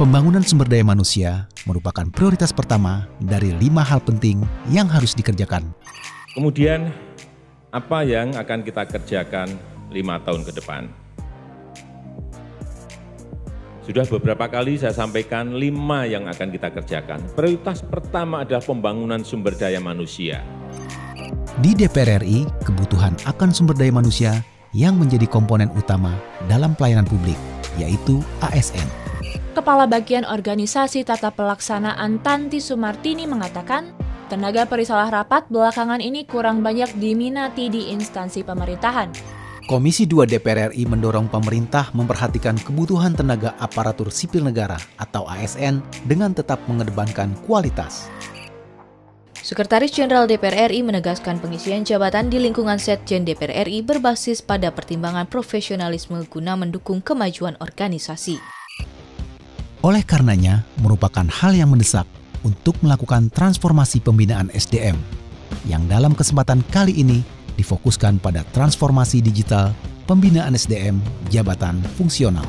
Pembangunan sumber daya manusia merupakan prioritas pertama dari 5 hal penting yang harus dikerjakan. Kemudian, apa yang akan kita kerjakan 5 tahun ke depan? Sudah beberapa kali saya sampaikan 5 yang akan kita kerjakan. Prioritas pertama adalah pembangunan sumber daya manusia. Di DPR RI, kebutuhan akan sumber daya manusia yang menjadi komponen utama dalam pelayanan publik, yaitu ASN. Kepala Bagian Organisasi Tata Pelaksanaan Tanti Sumartini mengatakan, tenaga perisalah rapat belakangan ini kurang banyak diminati di instansi pemerintahan. Komisi 2 DPR RI mendorong pemerintah memperhatikan kebutuhan tenaga aparatur sipil negara atau ASN dengan tetap mengedepankan kualitas. Sekretaris Jenderal DPR RI menegaskan pengisian jabatan di lingkungan Setjen DPR RI berbasis pada pertimbangan profesionalisme guna mendukung kemajuan organisasi. Oleh karenanya, merupakan hal yang mendesak untuk melakukan transformasi pembinaan SDM, yang dalam kesempatan kali ini difokuskan pada transformasi digital pembinaan SDM jabatan fungsional.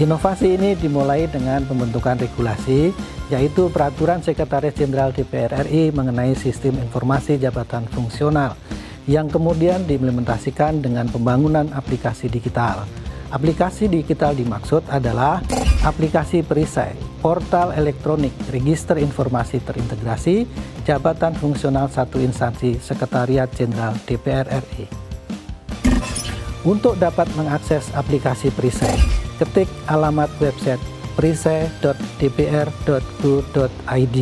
Inovasi ini dimulai dengan pembentukan regulasi, yaitu Peraturan Sekretaris Jenderal DPR RI mengenai Sistem Informasi Jabatan Fungsional, yang kemudian diimplementasikan dengan pembangunan aplikasi digital. Aplikasi digital dimaksud adalah aplikasi perisai, portal elektronik, register informasi terintegrasi, jabatan fungsional satu instansi Sekretariat Jenderal DPR RI. Untuk dapat mengakses aplikasi perisai, ketik alamat website perisai.dpr.go.id.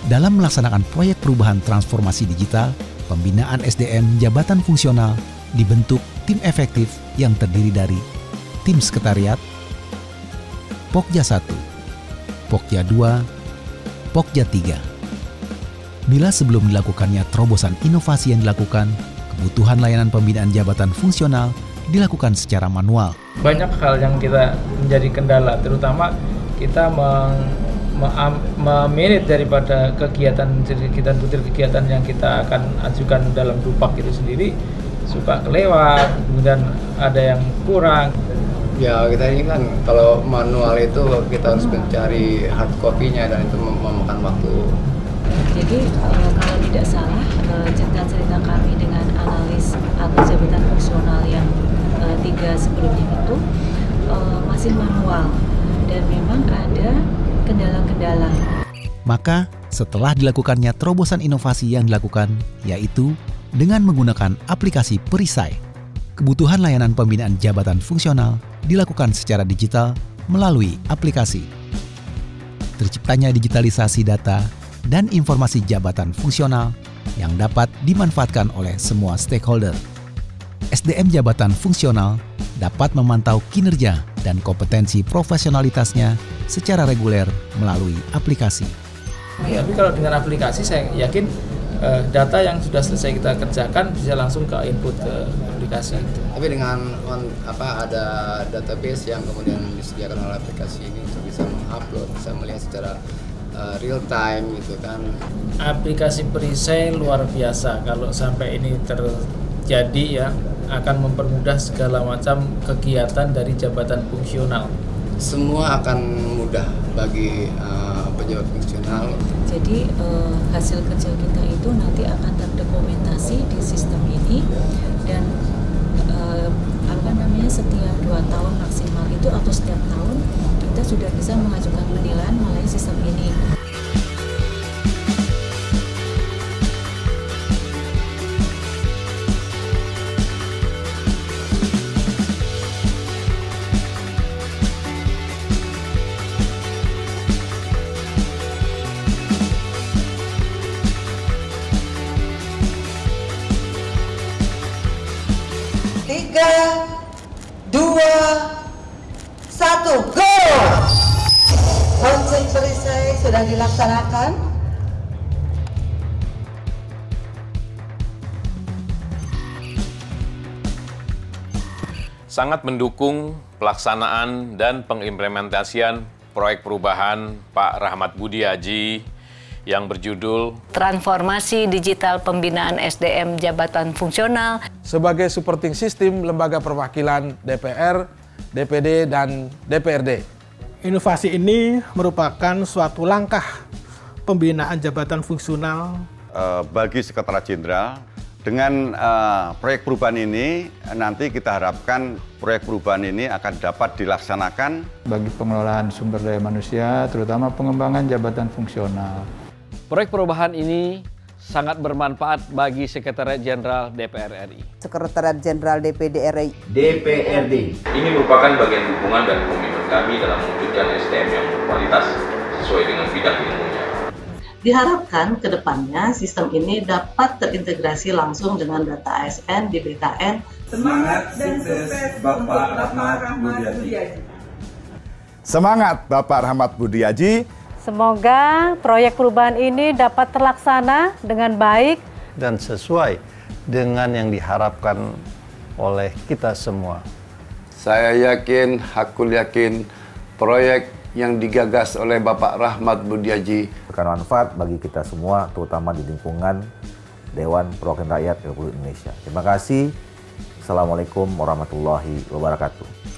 Dalam melaksanakan proyek perubahan transformasi digital, pembinaan SDM jabatan fungsional dibentuk tim efektif yang terdiri dari tim sekretariat, Pokja 1, Pokja 2, Pokja 3. Bila sebelum dilakukannya terobosan inovasi yang dilakukan, kebutuhan layanan pembinaan jabatan fungsional dilakukan secara manual. Banyak hal yang kita menjadi kendala, terutama kita memanage daripada kegiatan yang kita akan ajukan dalam dupak itu sendiri suka kelewat, kemudian ada yang kurang. Ya, kita ini kan kalau manual itu kita harus mencari hard copy-nya dan itu memakan waktu. Jadi kalau tidak salah cerita-cerita kami dengan analis atau jabatan fungsional yang 3 sebelumnya itu masih manual dan memang ada kendala-kendala. Maka setelah dilakukannya terobosan inovasi yang dilakukan, yaitu dengan menggunakan aplikasi perisai, kebutuhan layanan pembinaan jabatan fungsional dilakukan secara digital melalui aplikasi. Terciptanya digitalisasi data dan informasi jabatan fungsional yang dapat dimanfaatkan oleh semua stakeholder. SDM jabatan fungsional dapat memantau kinerja dan kompetensi profesionalitasnya secara reguler melalui aplikasi. Tapi kalau dengan aplikasi saya yakin data yang sudah selesai kita kerjakan bisa langsung ke input ke aplikasi. Tapi dengan ada database yang kemudian disediakan oleh aplikasi ini untuk bisa mengupload, bisa melihat secara real time gitu kan. Aplikasi perisai luar biasa kalau sampai ini terjadi ya, akan mempermudah segala macam kegiatan dari jabatan fungsional. Semua akan mudah bagi pejabat fungsional. Jadi hasil kerja kita itu nanti akan terdokumentasi di sistem ini dan setiap 2 tahun maksimal itu atau setiap tahun kita sudah bisa mengajukan penilaian melalui sistem ini. Go! Konsep perisai sudah dilaksanakan. Sangat mendukung pelaksanaan dan pengimplementasian proyek perubahan Pak Rahmat Budiaji yang berjudul Transformasi Digital Pembinaan SDM Jabatan Fungsional sebagai supporting sistem lembaga perwakilan DPR, DPD, dan DPRD. Inovasi ini merupakan suatu langkah pembinaan jabatan fungsional bagi Sekretariat Jenderal. Dengan proyek perubahan ini, nanti kita harapkan proyek perubahan ini akan dapat dilaksanakan bagi pengelolaan sumber daya manusia, terutama pengembangan jabatan fungsional. Proyek perubahan ini sangat bermanfaat bagi Sekretariat Jenderal DPR RI. Sekretariat Jenderal DPD RI. DPRD. Ini merupakan bagian dukungan dan komitmen kami dalam mewujudkan SDM yang berkualitas sesuai dengan bidang ilmunya. Diharapkan ke depannya sistem ini dapat terintegrasi langsung dengan data ASN di BKN. Semangat dan sukses Bapak Rahmat Budiaji. Semangat Bapak Rahmat Budiaji. Semoga proyek perubahan ini dapat terlaksana dengan baik dan sesuai dengan yang diharapkan oleh kita semua. Saya yakin, hakul yakin, proyek yang digagas oleh Bapak Rahmat Budiaji akan manfaat bagi kita semua, terutama di lingkungan Dewan Perwakilan Rakyat Republik Indonesia. Terima kasih. Assalamualaikum warahmatullahi wabarakatuh.